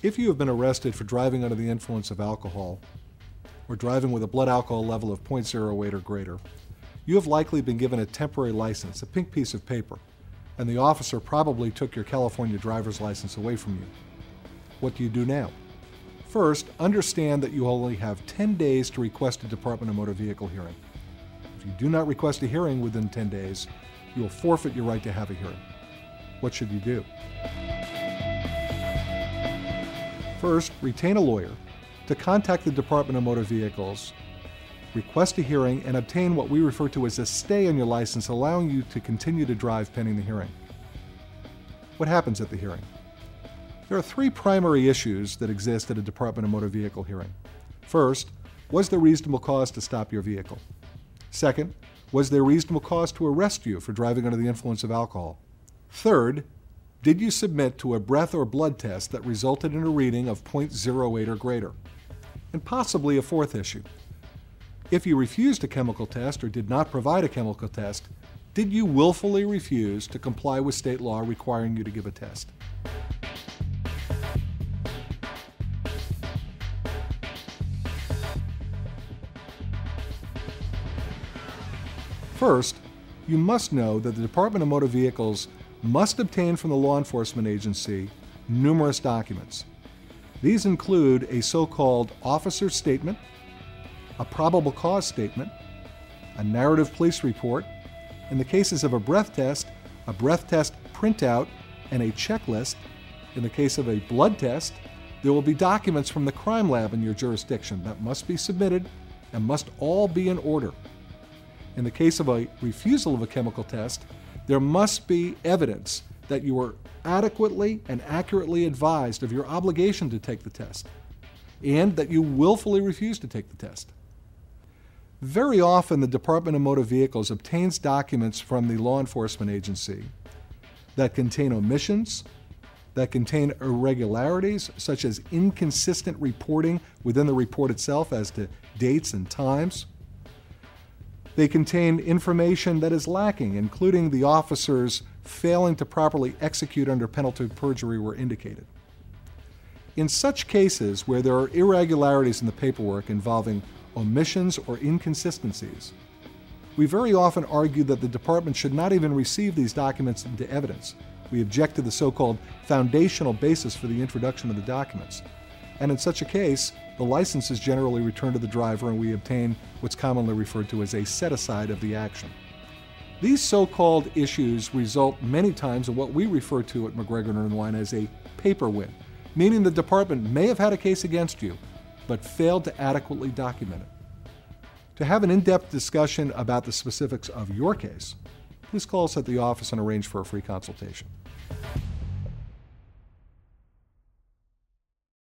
If you have been arrested for driving under the influence of alcohol or driving with a blood alcohol level of 0.08 or greater, you have likely been given a temporary license, a pink piece of paper, and the officer probably took your California driver's license away from you. What do you do now? First, understand that you only have 10 days to request a Department of Motor Vehicle hearing. If you do not request a hearing within 10 days, you will forfeit your right to have a hearing. What should you do? First, retain a lawyer to contact the Department of Motor Vehicles, request a hearing, and obtain what we refer to as a stay on your license, allowing you to continue to drive pending the hearing. What happens at the hearing? There are three primary issues that exist at a Department of Motor Vehicle hearing. First, was there reasonable cause to stop your vehicle? Second, was there reasonable cause to arrest you for driving under the influence of alcohol? Third, did you submit to a breath or blood test that resulted in a reading of 0.08 or greater? And possibly a fourth issue. If you refused a chemical test or did not provide a chemical test, did you willfully refuse to comply with state law requiring you to give a test? First, you must know that the Department of Motor Vehicles must obtain from the law enforcement agency numerous documents. These include a so-called officer's statement, a probable cause statement, a narrative police report, in the cases of a breath test printout, and a checklist. In the case of a blood test, there will be documents from the crime lab in your jurisdiction that must be submitted and must all be in order. In the case of a refusal of a chemical test, there must be evidence that you were adequately and accurately advised of your obligation to take the test, and that you willfully refused to take the test. Very often, the Department of Motor Vehicles obtains documents from the law enforcement agency that contain omissions, that contain irregularities, such as inconsistent reporting within the report itself as to dates and times. They contain information that is lacking, including the officers failing to properly execute under penalty of perjury where indicated. In such cases where there are irregularities in the paperwork involving omissions or inconsistencies, we very often argue that the department should not even receive these documents into evidence. We object to the so-called foundational basis for the introduction of the documents. And in such a case, the license is generally returned to the driver and we obtain what's commonly referred to as a set-aside of the action. These so-called issues result many times in what we refer to at McGregor and Irwine as a paper win, meaning the department may have had a case against you, but failed to adequately document it. To have an in-depth discussion about the specifics of your case, please call us at the office and arrange for a free consultation.